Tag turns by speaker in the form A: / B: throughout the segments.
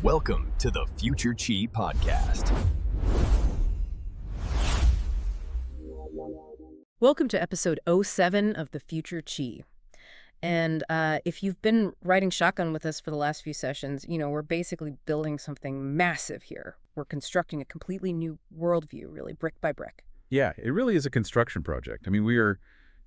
A: Welcome to the Future Chi Podcast.
B: Welcome to episode 07 of the Future Chi. And if you've been riding shotgun with us for the last few sessions, you know, we're basically building something massive here. We're constructing a completely new worldview, really, brick by brick.
C: Yeah, it really is a construction project. I mean, we are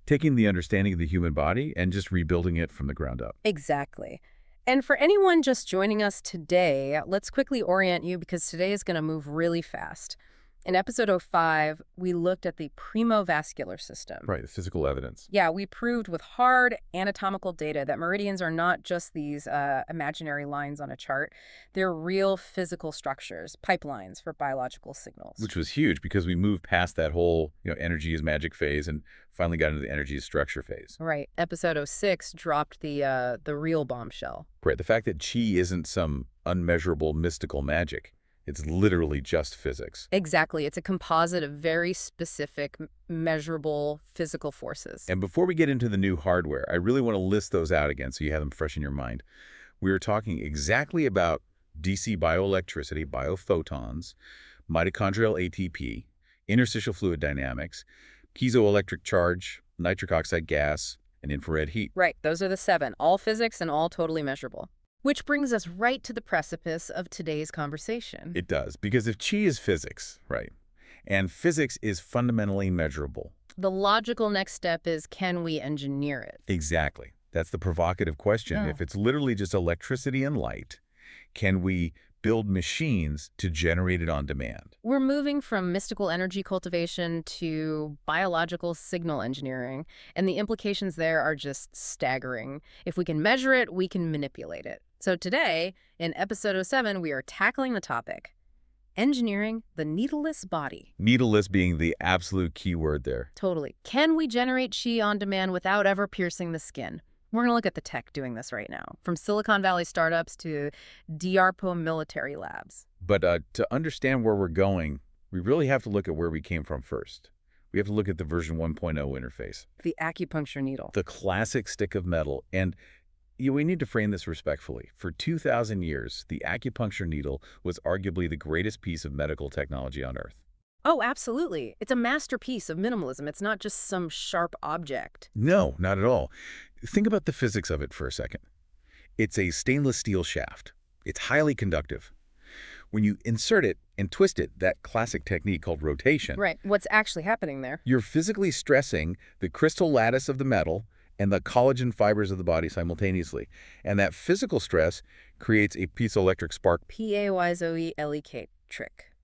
C: taking the understanding of the human body and just rebuilding it from the ground up.
B: Exactly. And for anyone just joining us today, let's quickly orient you because today is going to move really fast. In episode 05, we looked at the premovascular system.
C: Right, the physical evidence.
B: Yeah, we proved with hard anatomical data that meridians are not just these imaginary lines on a chart. They're real physical structures, pipelines for biological signals.
C: Which was huge because we moved past that whole, energy is magic phase and finally got into the energy is structure phase.
B: Right. Episode 06 dropped the real bombshell.
C: Right, the fact that chi isn't some unmeasurable mystical magic. It's literally just physics.
B: Exactly. It's a composite of very specific, measurable physical forces.
C: And before we get into the new hardware, I really want to list those out again so you have them fresh in your mind. We are talking exactly about DC bioelectricity, biophotons, mitochondrial ATP, interstitial fluid dynamics, piezoelectric charge, nitric oxide gas, and infrared heat.
B: Right. Those are the 7, all physics and all totally measurable. Which brings us right to the precipice of today's conversation.
C: It does, because if chi is physics, right, and physics is fundamentally measurable.
B: The logical next step is, can we engineer it?
C: Exactly. That's the provocative question.
B: Yeah.
C: If it's literally just electricity and light, can we build machines to generate it on demand?
B: We're moving from mystical energy cultivation to biological signal engineering, and the implications there are just staggering. If we can measure it, we can manipulate it. So today, in episode 07, we are tackling the topic, engineering the needleless body.
C: Needleless being the absolute key word there.
B: Totally. Can we generate chi on demand without ever piercing the skin? We're going to look at the tech doing this right now, from Silicon Valley startups to DARPA military labs.
C: But to understand where we're going, we really have to look at where we came from first. We have to look at the version 1.0 interface.
B: The acupuncture needle.
C: The classic stick of metal. And we need to frame this respectfully. For 2,000 years, the acupuncture needle was arguably the greatest piece of medical technology on Earth.
B: Oh, absolutely. It's a masterpiece of minimalism. It's not just some sharp object.
C: No, not at all. Think about the physics of it for a second. It's a stainless steel shaft. It's highly conductive. When you insert it and twist it, that classic technique called rotation.
B: Right. What's actually happening there?
C: You're physically stressing the crystal lattice of the metal and the collagen fibers of the body simultaneously. And that physical stress creates a piezoelectric spark.
B: Piezoelectric,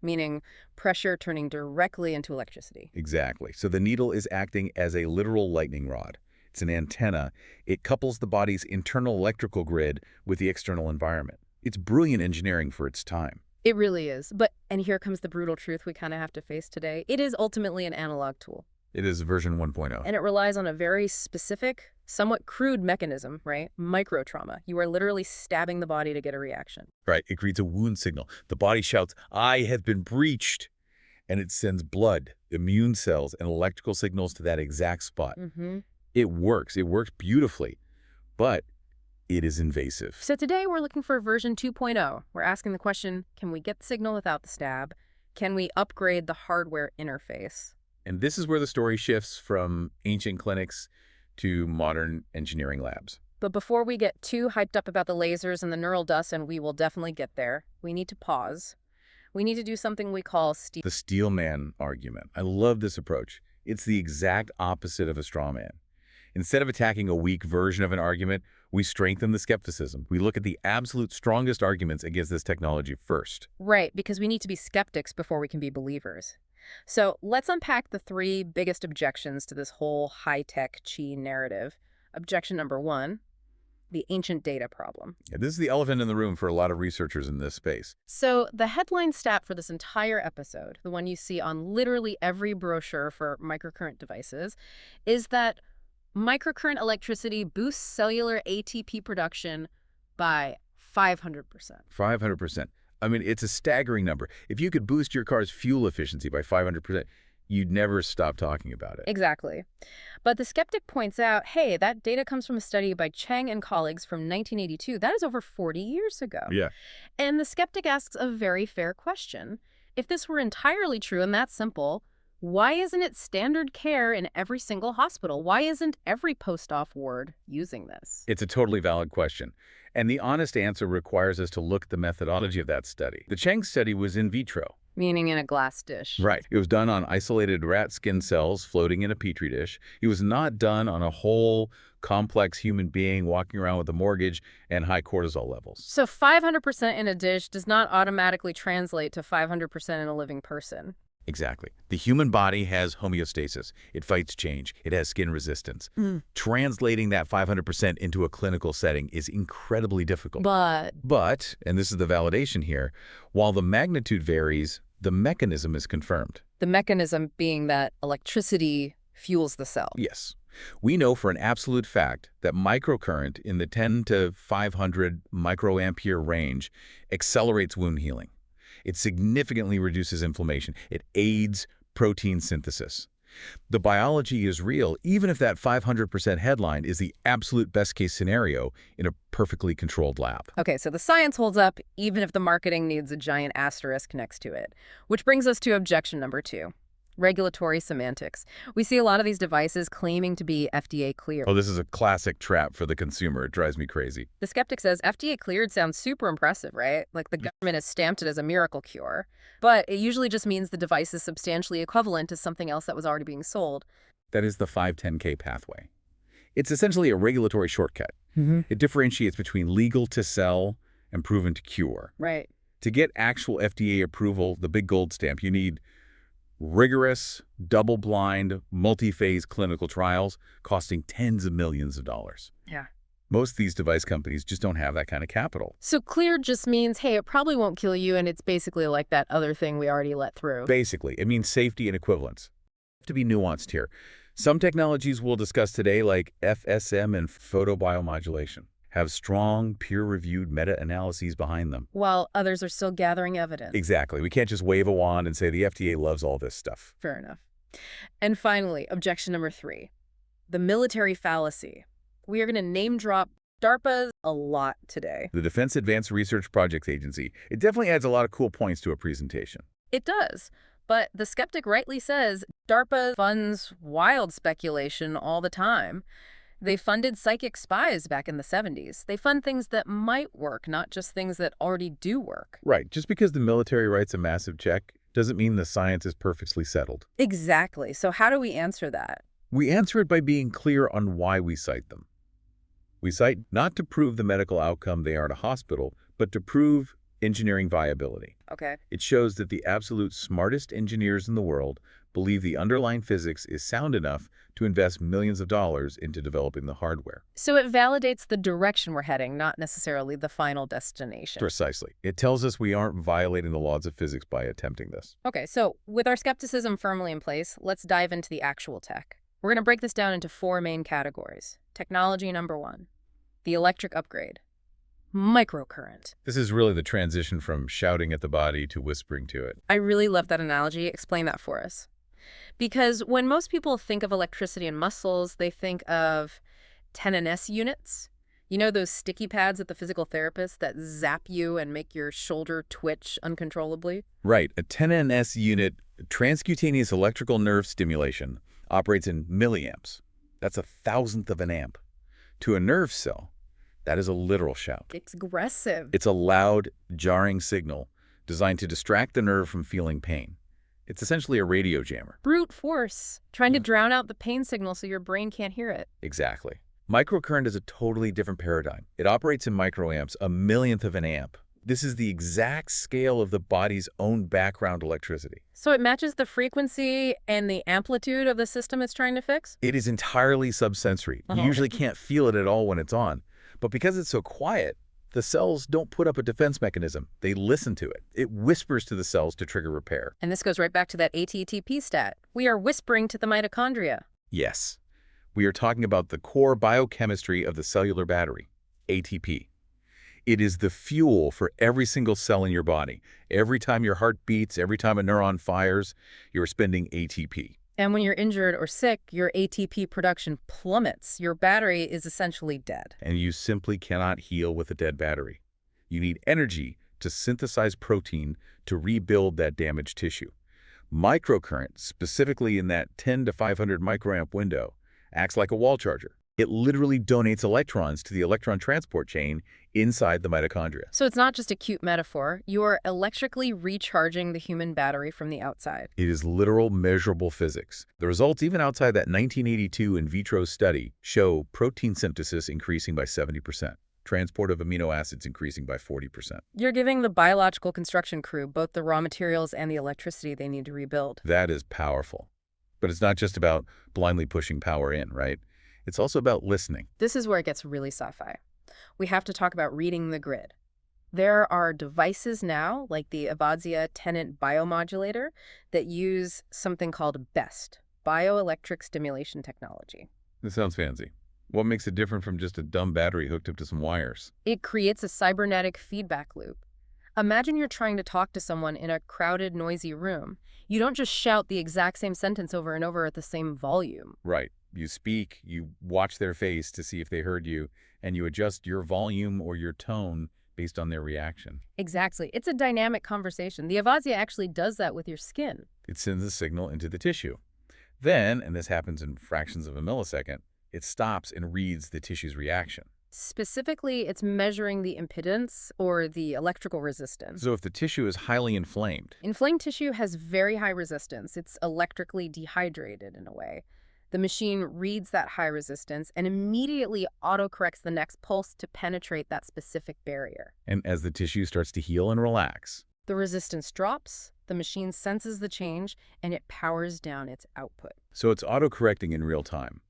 B: meaning pressure turning directly into electricity.
C: Exactly. So the needle is acting as a literal lightning rod. It's an antenna. It couples the body's internal electrical grid with the external environment. It's brilliant engineering for its time.
B: It really is. And here comes the brutal truth we kind of have to face today. It is ultimately an analog tool.
C: It is version 1.0.
B: And it relies on a very specific, somewhat crude mechanism, right? Microtrauma. You are literally stabbing the body to get a reaction.
C: Right. It creates a wound signal. The body shouts, "I have been breached." And it sends blood, immune cells, and electrical signals to that exact spot.
B: Mm-hmm.
C: It works. It works beautifully. But it is invasive.
B: So today we're looking for version 2.0. We're asking the question, can we get the signal without the stab? Can we upgrade the hardware interface?
C: And this is where the story shifts from ancient clinics to modern engineering labs.
B: But before we get too hyped up about the lasers and the neural dust, and we will definitely get there, we need to pause. We need to do something we call
C: the steel man argument. I love this approach. It's the exact opposite of a straw man. Instead of attacking a weak version of an argument, we strengthen the skepticism. We look at the absolute strongest arguments against this technology first.
B: Right, because we need to be skeptics before we can be believers. So let's unpack the 3 biggest objections to this whole high-tech chi narrative. Objection number 1, the ancient data problem.
C: Yeah, this is the elephant in the room for a lot of researchers in this space.
B: So the headline stat for this entire episode, the one you see on literally every brochure for microcurrent devices, is that microcurrent electricity boosts cellular ATP production by 500%.
C: 500%. I mean, it's a staggering number. If you could boost your car's fuel efficiency by 500%, you'd never stop talking about it.
B: Exactly. But the skeptic points out, hey, that data comes from a study by Cheng and colleagues from 1982. That is over 40 years ago.
C: Yeah.
B: And the skeptic asks a very fair question. If this were entirely true and that simple, why isn't it standard care in every single hospital? Why isn't every post-op ward using this?
C: It's a totally valid question. And the honest answer requires us to look at the methodology of that study. The Cheng study was in vitro.
B: Meaning in a glass dish.
C: Right. It was done on isolated rat skin cells floating in a petri dish. It was not done on a whole, complex human being walking around with a mortgage and high cortisol levels.
B: So 500% in a dish does not automatically translate to 500% in a living person.
C: Exactly. The human body has homeostasis. It fights change. It has skin resistance. Translating that 500% into a clinical setting is incredibly difficult. But, and this is the validation here, while the magnitude varies, the mechanism is confirmed.
B: The mechanism being that electricity fuels the cell.
C: Yes. We know for an absolute fact that microcurrent in the 10 to 500 microampere range accelerates wound healing. It significantly reduces inflammation. It aids protein synthesis. The biology is real, even if that 500% headline is the absolute best-case scenario in a perfectly controlled lab.
B: Okay, so the science holds up, even if the marketing needs a giant asterisk next to it. Which brings us to objection number 2. Regulatory semantics. We see a lot of these devices claiming to be FDA-cleared.
C: Oh, this is a classic trap for the consumer. It drives me crazy.
B: The skeptic says FDA-cleared sounds super impressive, right? Like the government has stamped it as a miracle cure. But it usually just means the device is substantially equivalent to something else that was already being sold.
C: That is the 510K pathway. It's essentially a regulatory shortcut. It differentiates between legal to sell and proven to cure.
B: Right.
C: To get actual FDA approval, the big gold stamp, you need rigorous, double-blind, multi-phase clinical trials costing tens of millions of dollars.
B: Yeah.
C: Most of these device companies just don't have that kind of capital.
B: So cleared just means, hey, it probably won't kill you, and it's basically like that other thing we already let through.
C: Basically, it means safety and equivalence. To be nuanced here. Some technologies we'll discuss today, like FSM and photobiomodulation, have strong, peer-reviewed meta-analyses behind them.
B: While others are still gathering evidence.
C: Exactly. We can't just wave a wand and say the FDA loves all this stuff.
B: Fair enough. And finally, objection number 3, the military fallacy. We are going to name drop DARPA a lot today.
C: The Defense Advanced Research Projects Agency, it definitely adds a lot of cool points to a presentation.
B: It does. But the skeptic rightly says DARPA funds wild speculation all the time. They funded psychic spies back in the 70s. They fund things that might work, not just things that already do work.
C: Right. Just because the military writes a massive check doesn't mean the science is perfectly settled.
B: Exactly. So how do we answer that?
C: We answer it by being clear on why we cite them. We cite not to prove the medical outcome they are at a hospital, but to prove engineering viability.
B: Okay.
C: It shows that the absolute smartest engineers in the world believe the underlying physics is sound enough to invest millions of dollars into developing the hardware.
B: So it validates the direction we're heading, not necessarily the final destination.
C: Precisely. It tells us we aren't violating the laws of physics by attempting this.
B: Okay, so with our skepticism firmly in place, let's dive into the actual tech. We're going to break this down into 4 main categories. Technology number 1, the electric upgrade. Microcurrent.
C: This is really the transition from shouting at the body to whispering to it.
B: I really love that analogy. Explain that for us. Because when most people think of electricity and muscles, they think of 10NS units. You know those sticky pads at the physical therapist that zap you and make your shoulder twitch uncontrollably?
C: Right. A 10NS unit, transcutaneous electrical nerve stimulation, operates in milliamps. That's 1,000th of an amp. To a nerve cell, that is a literal shout.
B: It's aggressive.
C: It's a loud, jarring signal designed to distract the nerve from feeling pain. It's essentially a radio jammer.
B: Brute force, trying to drown out the pain signal so your brain can't hear it.
C: Exactly. Microcurrent is a totally different paradigm. It operates in microamps, 1/1,000th of an amp. This is the exact scale of the body's own background electricity.
B: So it matches the frequency and the amplitude of the system it's trying to fix?
C: It is entirely subsensory. You usually can't feel it at all when it's on. But because it's so quiet, the cells don't put up a defense mechanism. They listen to it. It whispers to the cells to trigger repair.
B: And this goes right back to that ATTP stat. We are whispering to the mitochondria.
C: Yes. We are talking about the core biochemistry of the cellular battery, ATP. It is the fuel for every single cell in your body. Every time your heart beats, every time a neuron fires, you're spending ATP.
B: And when you're injured or sick, your ATP production plummets. Your battery is essentially dead.
C: And you simply cannot heal with a dead battery. You need energy to synthesize protein to rebuild that damaged tissue. Microcurrent, specifically in that 10 to 500 microamp window, acts like a wall charger. It literally donates electrons to the electron transport chain inside the mitochondria.
B: So it's not just a cute metaphor. You are electrically recharging the human battery from the outside.
C: It is literal measurable physics. The results, even outside that 1982 in vitro study, show protein synthesis increasing by 70%, transport of amino acids increasing by 40%.
B: You're giving the biological construction crew both the raw materials and the electricity they need to rebuild.
C: That is powerful. But it's not just about blindly pushing power in, right? It's also about listening.
B: This is where it gets really sci-fi. We have to talk about reading the grid. There are devices now, like the Avazzia Tenant Biomodulator, that use something called BEST, bioelectric stimulation technology.
C: This sounds fancy. What makes it different from just a dumb battery hooked up to some wires?
B: It creates a cybernetic feedback loop. Imagine you're trying to talk to someone in a crowded, noisy room. You don't just shout the exact same sentence over and over at the same volume.
C: Right. You speak, you watch their face to see if they heard you, and you adjust your volume or your tone based on their reaction.
B: Exactly. It's a dynamic conversation. The Avazzia actually does that with your skin.
C: It sends a signal into the tissue. Then, and this happens in fractions of a millisecond, it stops and reads the tissue's reaction.
B: Specifically, it's measuring the impedance or the electrical resistance.
C: So if the tissue is highly inflamed,
B: Inflamed tissue has very high resistance. It's electrically dehydrated in a way. The machine reads that high resistance and immediately autocorrects the next pulse to penetrate that specific barrier.
C: and as the tissue starts to heal and relax,
B: The resistance drops, the machine senses the change, and it powers down its output.
C: so it's auto-correcting in real time.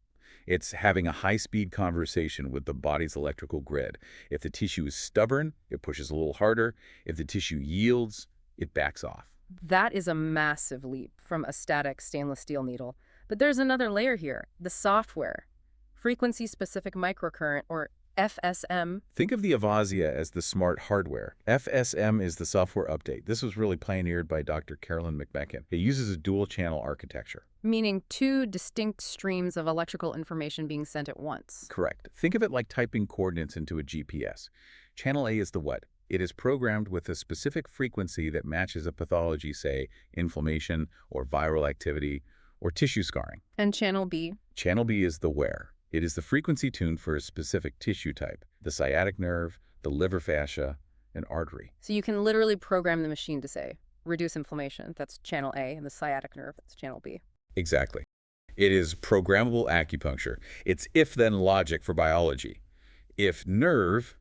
C: It's having a high-speed conversation with the body's electrical grid. If the tissue is stubborn, it pushes a little harder. If the tissue yields, it backs off.
B: That is a massive leap from a static stainless steel needle. But there's another layer here, the software. Frequency-specific microcurrent, or FSM.
C: Think of the Avazzia as the smart hardware. FSM is the software update. This was really pioneered by Dr. Carolyn McMecken. It uses a dual-channel architecture.
B: Meaning two distinct streams of electrical information being sent at once.
C: Correct. Think of it like typing coordinates into a GPS. Channel A is the what? It is programmed with a specific frequency that matches a pathology, say, inflammation or viral activity or tissue scarring.
B: And channel B?
C: Channel B is the where. It is the frequency tuned for a specific tissue type, the sciatic nerve, the liver fascia, and artery.
B: So you can literally program the machine to say, reduce inflammation, that's channel A, and the sciatic nerve, that's channel B.
C: Exactly. It is programmable acupuncture. It's if-then logic for biology. If nerve,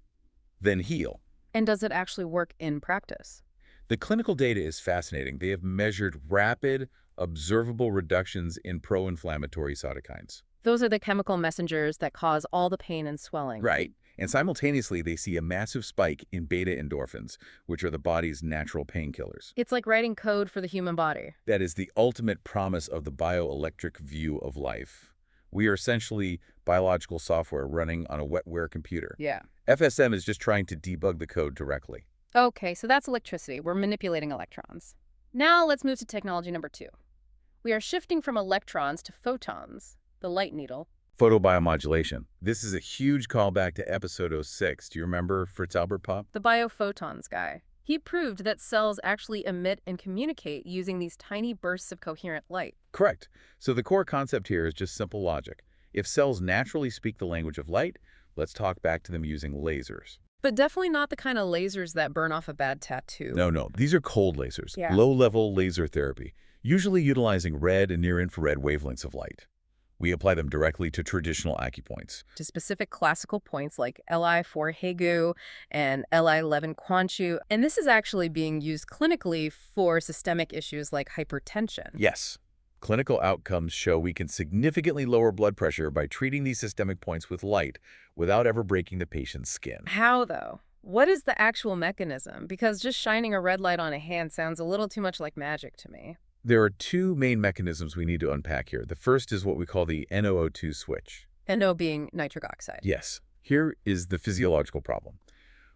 C: then heal.
B: And does it actually work in practice?
C: The clinical data is fascinating. They have measured rapid, observable reductions in pro-inflammatory cytokines.
B: Those are the chemical messengers that cause all the pain and swelling.
C: Right. And simultaneously, they see a massive spike in beta endorphins, which are the body's natural painkillers.
B: It's like writing code for the human body.
C: That is the ultimate promise of the bioelectric view of life. We are essentially biological software running on a wetware computer.
B: Yeah.
C: FSM is just trying to debug the code directly.
B: Okay, so that's electricity. We're manipulating electrons. Now let's move to technology number 2. We are shifting from electrons to photons, the light needle.
C: Photobiomodulation. This is a huge callback to episode 06. Do you remember Fritz Albert Pop?
B: The biophotons guy. He proved that cells actually emit and communicate using these tiny bursts of coherent light.
C: Correct. So the core concept here is just simple logic. If cells naturally speak the language of light, let's talk back to them using lasers.
B: But definitely not the kind of lasers that burn off a bad tattoo.
C: No. These are cold lasers,
B: Yeah.
C: low-level laser therapy, usually utilizing red and near-infrared wavelengths of light. We apply them directly to traditional acupoints.
B: To specific classical points like Li4 Hegu and Li11 Quanchu. And this is actually being used clinically for systemic issues like hypertension.
C: Yes. Clinical outcomes show we can significantly lower blood pressure by treating these systemic points with light without ever breaking the patient's skin.
B: How, though? What is the actual mechanism? Because just shining a red light on a hand sounds a little too much like magic to me.
C: There are two main mechanisms we need to unpack here. The first is what we call the NO2 switch.
B: NO being nitric oxide.
C: Yes. Here is the physiological problem.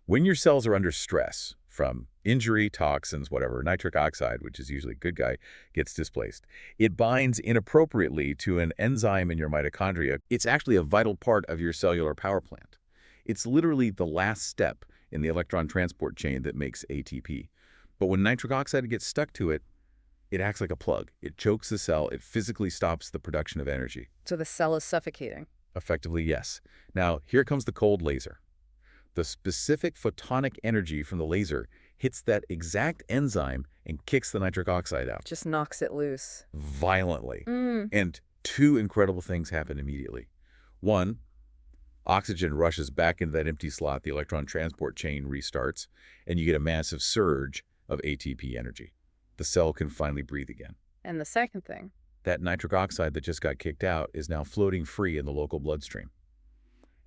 C: When your cells are under stress from injury, toxins, whatever, nitric oxide, which is usually a good guy, gets displaced. It binds inappropriately to an enzyme in your mitochondria. It's actually a vital part of your cellular power plant. It's literally the last step in the electron transport chain that makes ATP. But when nitric oxide gets stuck to it, it acts like a plug. It chokes the cell. It physically stops the production of energy.
B: So the cell is suffocating.
C: Effectively, yes. Now, here comes the cold laser. The specific photonic energy from the laser hits that exact enzyme and kicks the nitric oxide out.
B: Just knocks it loose.
C: Violently. And two incredible things happen immediately. One, oxygen rushes back into that empty slot, the electron transport chain restarts, and you get a massive surge of ATP energy. The cell can finally breathe again.
B: And the second thing?
C: That nitric oxide that just got kicked out is now floating free in the local bloodstream.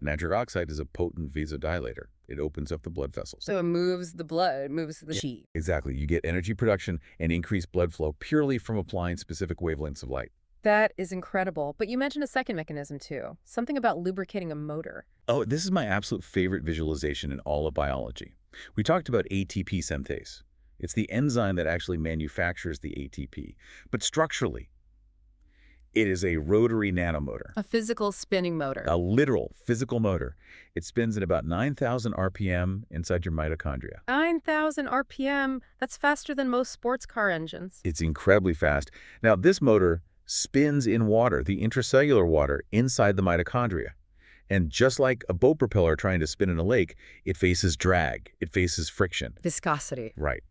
C: Nitric oxide is a potent vasodilator. It opens up the blood vessels.
B: So it moves the blood, it moves the chi.
C: Exactly. You get energy production and increased blood flow purely from applying specific wavelengths of light.
B: That is incredible. But you mentioned a second mechanism too. Something about lubricating a motor.
C: Oh, this is my absolute favorite visualization in all of biology. We talked about ATP synthase. It's the enzyme that actually manufactures the ATP. But structurally, it is a rotary nanomotor.
B: A physical spinning motor.
C: A literal physical motor. It spins at about 9,000 RPM inside your mitochondria.
B: 9,000 RPM? That's faster than most sports car engines.
C: It's incredibly fast. Now, this motor spins in water, the intracellular water, inside the mitochondria. And just like a boat propeller trying to spin in a lake, it faces drag. It faces friction.
B: Viscosity.
C: Right.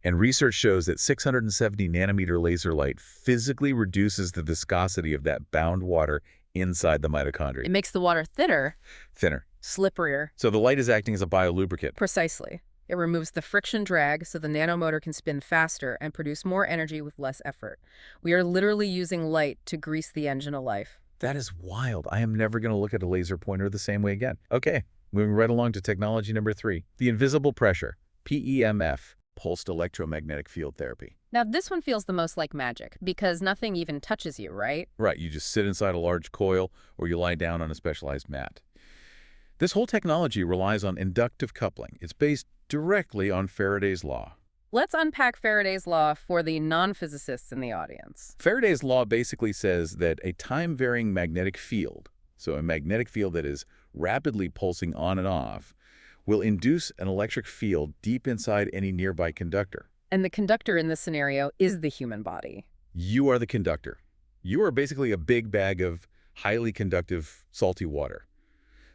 C: And research shows that 670 nanometer laser light physically reduces the viscosity of that bound water inside the mitochondria.
B: It makes the water thinner.
C: Thinner.
B: Slipperier.
C: So the light is acting as a biolubricant.
B: Precisely. It removes the friction drag so the nanomotor can spin faster and produce more energy with less effort. We are literally using light to grease the engine of life.
C: That is wild. I am never going to look at a laser pointer the same way again. Okay, moving right along to technology number 3. The invisible pressure, PEMF. Pulsed electromagnetic field therapy.
B: Now, this one feels the most like magic because nothing even touches you, right?
C: Right, you just sit inside a large coil or you lie down on a specialized mat. This whole technology relies on inductive coupling. It's based directly on Faraday's law.
B: Let's unpack Faraday's law for the non-physicists in the audience.
C: Faraday's law basically says that a time-varying magnetic field, so a magnetic field that is rapidly pulsing on and off, will induce an electric field deep inside any nearby conductor.
B: And the conductor in this scenario is the human body.
C: You are the conductor. You are basically a big bag of highly conductive salty water.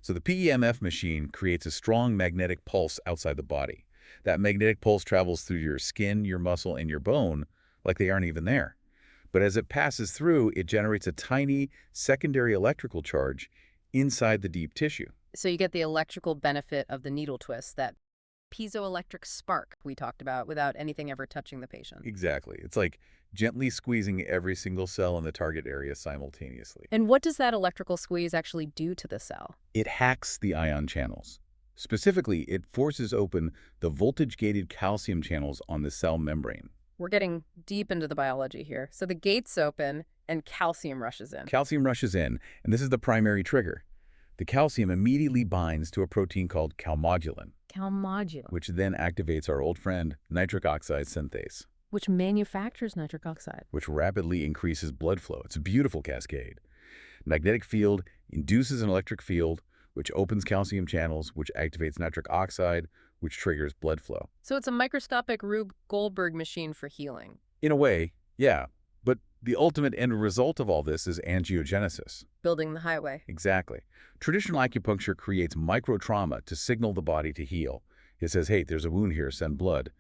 C: So the PEMF machine creates a strong magnetic pulse outside the body. That magnetic pulse travels through your skin, your muscle, and your bone like they aren't even there. But as it passes through, it generates a tiny secondary electrical charge inside the deep tissue.
B: So you get the electrical benefit of the needle twist, that piezoelectric spark we talked about without anything ever touching the patient.
C: Exactly. It's like gently squeezing every single cell in the target area simultaneously.
B: And what does that electrical squeeze actually do to the cell?
C: It hacks the ion channels. Specifically, it forces open the voltage-gated calcium channels on the cell membrane.
B: We're getting deep into the biology here. So the gates open and calcium rushes in.
C: Calcium rushes in, and this is the primary trigger. The calcium immediately binds to a protein called calmodulin.
B: Calmodulin.
C: Which then activates our old friend, nitric oxide synthase.
B: Which manufactures nitric oxide.
C: Which rapidly increases blood flow. It's a beautiful cascade. Magnetic field induces an electric field, which opens calcium channels, which activates nitric oxide, which triggers blood flow.
B: So it's a microscopic Rube Goldberg machine for healing.
C: In a way, yeah. But the ultimate end result of all this is angiogenesis.
B: Building the highway.
C: Exactly. Traditional acupuncture creates microtrauma to signal the body to heal. It says, hey, there's a wound here, send blood.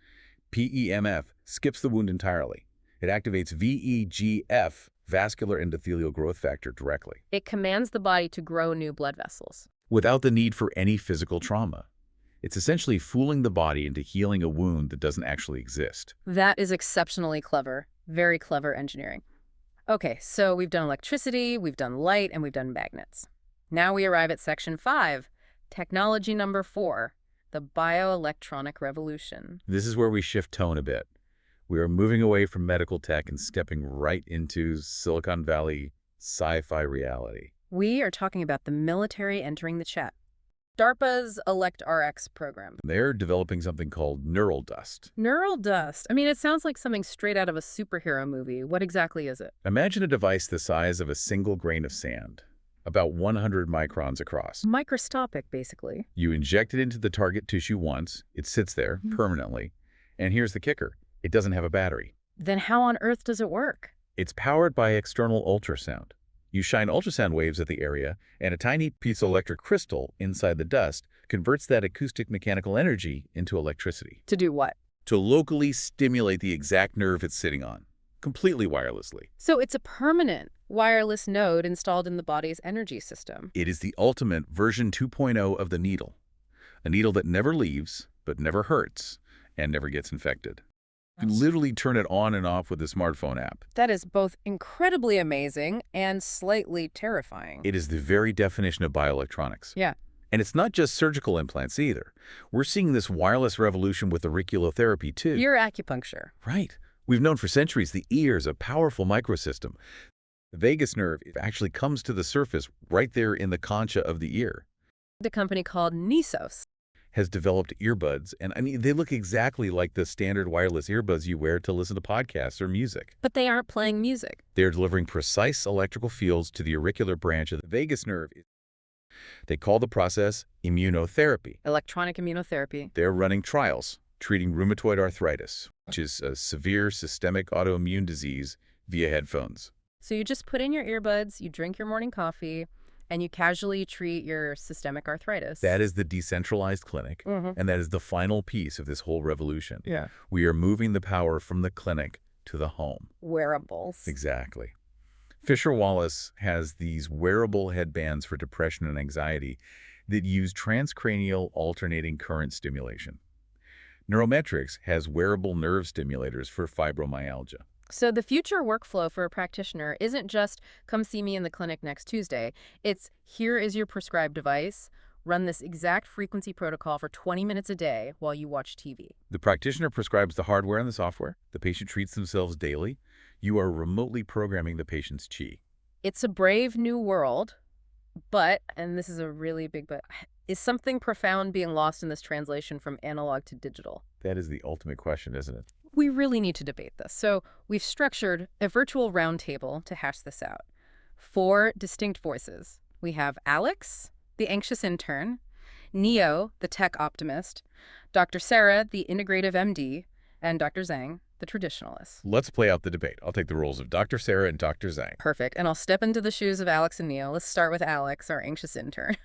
C: PEMF skips the wound entirely. It activates VEGF, vascular endothelial growth factor, directly.
B: It commands the body to grow new blood vessels.
C: Without the need for any physical trauma. It's essentially fooling the body into healing a wound that doesn't actually exist.
B: That is exceptionally clever. Very clever engineering. Okay, so we've done electricity, we've done light, and we've done magnets. Now we arrive at section 5, technology number 4, the bioelectronic revolution.
C: This is where we shift tone a bit. We are moving away from medical tech and stepping right into Silicon Valley sci-fi reality.
B: We are talking about the military entering the chat. DARPA's ElectRx program.
C: They're developing something called neural dust.
B: Neural dust. I mean, it sounds like something straight out of a superhero movie. What exactly is it?
C: Imagine a device the size of a single grain of sand, about 100 microns across.
B: Microscopic, basically.
C: You inject it into the target tissue once, it sits there permanently, and here's the kicker. It doesn't have a battery.
B: Then how on earth does it work?
C: It's powered by external ultrasound. You shine ultrasound waves at the area, and a tiny piezoelectric crystal inside the dust converts that acoustic mechanical energy into electricity.
B: To do what?
C: To locally stimulate the exact nerve it's sitting on, completely wirelessly.
B: So it's a permanent wireless node installed in the body's energy system.
C: It is the ultimate version 2.0 of the needle. A needle that never leaves, but never hurts, and never gets infected. You can literally turn it on and off with a smartphone app.
B: That is both incredibly amazing and slightly terrifying.
C: It is the very definition of bioelectronics.
B: Yeah.
C: And it's not just surgical implants either. We're seeing this wireless revolution with auriculotherapy too.
B: Ear acupuncture.
C: Right. We've known for centuries the ear is a powerful microsystem. The vagus nerve actually comes to the surface right there in the concha of the ear.
B: A company called Nisos
C: Has developed earbuds, and I mean, they look exactly like the standard wireless earbuds you wear to listen to podcasts or music.
B: But they aren't playing music.
C: They're delivering precise electrical fields to the auricular branch of the vagus nerve. They call the process immunotherapy.
B: Electronic immunotherapy.
C: They're running trials treating rheumatoid arthritis, which is a severe systemic autoimmune disease, via headphones.
B: So you just put in your earbuds, you drink your morning coffee, and you casually treat your systemic arthritis.
C: That is the decentralized clinic, and that is the final piece of this whole revolution.
B: Yeah.
C: We are moving the power from the clinic to the home.
B: Wearables.
C: Exactly. Fisher-Wallace has these wearable headbands for depression and anxiety that use transcranial alternating current stimulation. Neurometrics has wearable nerve stimulators for fibromyalgia.
B: So the future workflow for a practitioner isn't just come see me in the clinic next Tuesday. It's here is your prescribed device. Run this exact frequency protocol for 20 minutes a day while you watch TV.
C: The practitioner prescribes the hardware and the software. The patient treats themselves daily. You are remotely programming the patient's chi.
B: It's a brave new world, but, and this is a really big but, is something profound being lost in this translation from analog to digital?
C: That is the ultimate question, isn't it?
B: We really need to debate this. So we've structured a virtual roundtable to hash this out. 4 distinct voices. We have Alex, the anxious intern, Neo, the tech optimist, Dr. Sarah, the integrative MD, and Dr. Zhang, the traditionalist.
C: Let's play out the debate. I'll take the roles of Dr. Sarah and Dr. Zhang.
B: Perfect. And I'll step into the shoes of Alex and Neo. Let's start with Alex, our anxious intern.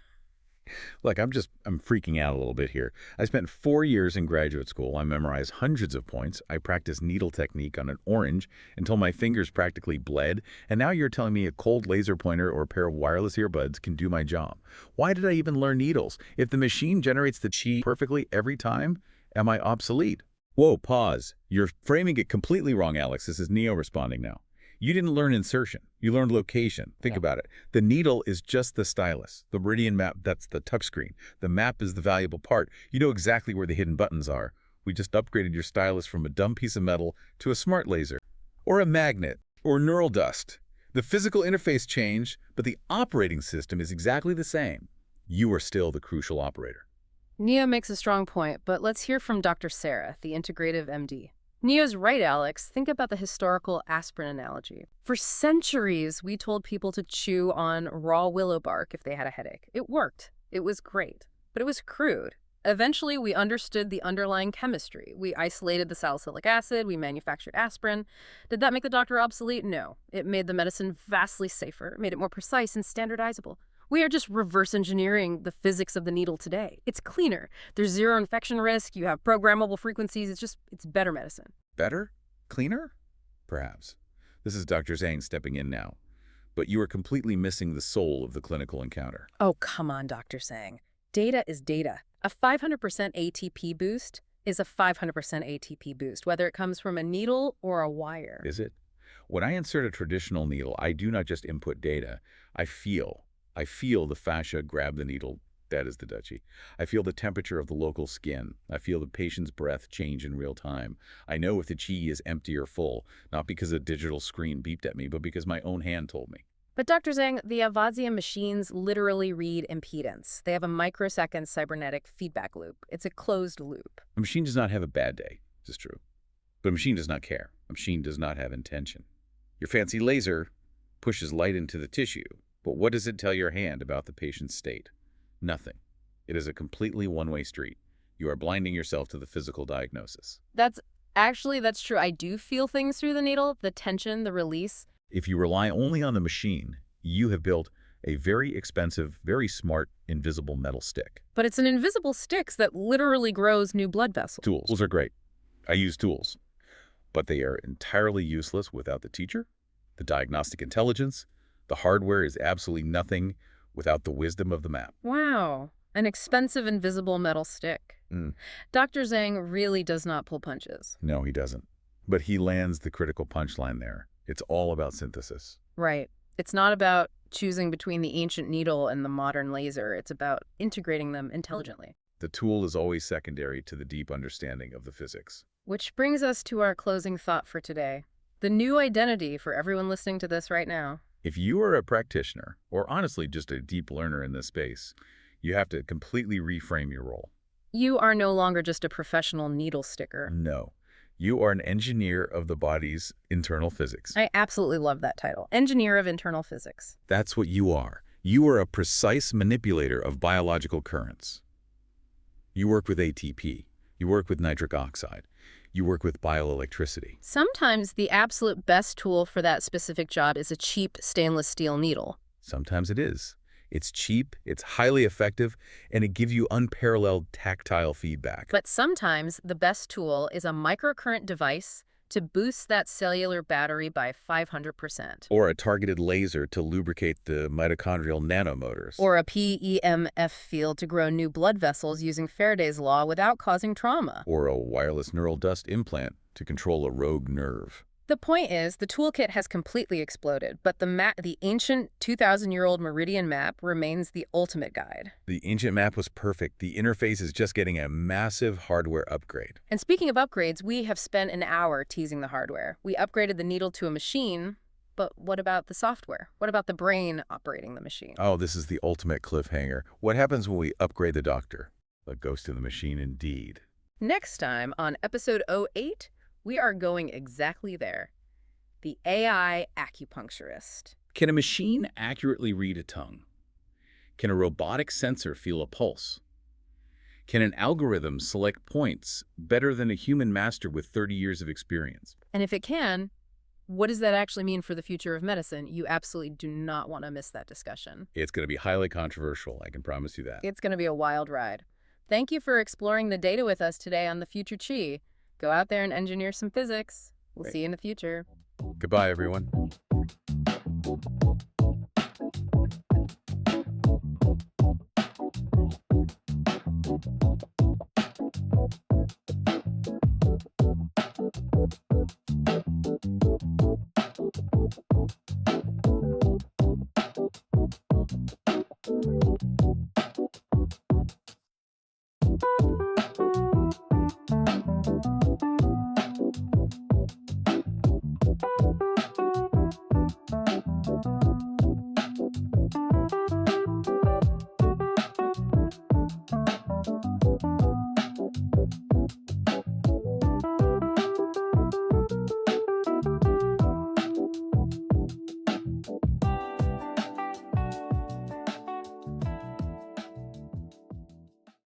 C: Look, I'm freaking out a little bit here. I spent 4 years in graduate school. I memorized hundreds of points. I practiced needle technique on an orange until my fingers practically bled. And now you're telling me a cold laser pointer or a pair of wireless earbuds can do my job. Why did I even learn needles? If the machine generates the chi perfectly every time, am I obsolete? Whoa, pause. You're framing it completely wrong, Alex. This is Neo responding now. You didn't learn insertion. You learned location. Think about it. The needle is just the stylus. The meridian map, that's the touchscreen. The map is the valuable part. You know exactly where the hidden buttons are. We just upgraded your stylus from a dumb piece of metal to a smart laser, or a magnet, or neural dust. The physical interface changed, but the operating system is exactly the same. You are still the crucial operator.
B: Neo makes a strong point, but let's hear from Dr. Sarah, the integrative MD. Neo's right, Alex. Think about the historical aspirin analogy. For centuries, we told people to chew on raw willow bark if they had a headache. It worked. It was great. But it was crude. Eventually, we understood the underlying chemistry. We isolated the salicylic acid. We manufactured aspirin. Did that make the doctor obsolete? No. It made the medicine vastly safer, made it more precise and standardizable. We are just reverse engineering the physics of the needle today. It's cleaner. There's zero infection risk. You have programmable frequencies. It's better medicine.
C: Better? Cleaner? Perhaps. This is Dr. Zhang stepping in now. But you are completely missing the soul of the clinical encounter.
B: Oh, come on, Dr. Zhang. Data is data. A 500% ATP boost is a 500% ATP boost, whether it comes from a needle or a wire.
C: Is it? When I insert a traditional needle, I do not just input data. I feel the fascia grab the needle. That is the Dutchie. I feel the temperature of the local skin. I feel the patient's breath change in real time. I know if the chi is empty or full, not because a digital screen beeped at me, but because my own hand told me.
B: But Dr. Zhang, the Avazzia machines literally read impedance. They have a microsecond cybernetic feedback loop. It's a closed loop.
C: A machine does not have a bad day. This is true. But a machine does not care. A machine does not have intention. Your fancy laser pushes light into the tissue, but what does it tell your hand about the patient's state? Nothing. It is a completely one-way street. You are blinding yourself to the physical diagnosis.
B: That's true. I do feel things through the needle, the tension, the release.
C: If you rely only on the machine, you have built a very expensive, very smart, invisible metal stick.
B: But it's an invisible stick that literally grows new blood vessels.
C: Tools are great. I use tools. But they are entirely useless without the teacher, the diagnostic intelligence. The hardware is absolutely nothing without the wisdom of the map.
B: Wow. An expensive invisible metal stick. Dr. Zhang really does not pull punches.
C: No, he doesn't. But he lands the critical punchline there. It's all about synthesis.
B: Right. It's not about choosing between the ancient needle and the modern laser. It's about integrating them intelligently.
C: The tool is always secondary to the deep understanding of the physics.
B: Which brings us to our closing thought for today. The new identity for everyone listening to this right now.
C: If you are a practitioner, or honestly just a deep learner in this space, you have to completely reframe your role.
B: You are no longer just a professional needle sticker.
C: No. You are an engineer of the body's internal physics.
B: I absolutely love that title. Engineer of internal physics.
C: That's what you are. You are a precise manipulator of biological currents. You work with ATP. You work with nitric oxide. You work with bioelectricity.
B: Sometimes the absolute best tool for that specific job is a cheap stainless steel needle.
C: Sometimes it is. It's cheap, it's highly effective, and it gives you unparalleled tactile feedback.
B: But sometimes the best tool is a microcurrent device to boost that cellular battery by 500%.
C: Or a targeted laser to lubricate the mitochondrial nanomotors.
B: Or a PEMF field to grow new blood vessels using Faraday's law without causing trauma.
C: Or a wireless neural dust implant to control a rogue nerve.
B: The point is, the toolkit has completely exploded, but the ancient 2,000-year-old Meridian map remains the ultimate guide.
C: The ancient map was perfect. The interface is just getting a massive hardware upgrade.
B: And speaking of upgrades, we have spent an hour teasing the hardware. We upgraded the needle to a machine, but what about the software? What about the brain operating the machine?
C: Oh, this is the ultimate cliffhanger. What happens when we upgrade the doctor? A ghost in the machine indeed.
B: Next time on episode 08, we are going exactly there. The AI acupuncturist.
C: Can a machine accurately read a tongue? Can a robotic sensor feel a pulse? Can an algorithm select points better than a human master with 30 years of experience?
B: And if it can, what does that actually mean for the future of medicine? You absolutely do not want to miss that discussion.
C: It's going to be highly controversial, I can promise you that.
B: It's going to be a wild ride. Thank you for exploring the data with us today on The Future Chi. Go out there and engineer some physics. We'll see you in the future.
C: Goodbye, everyone.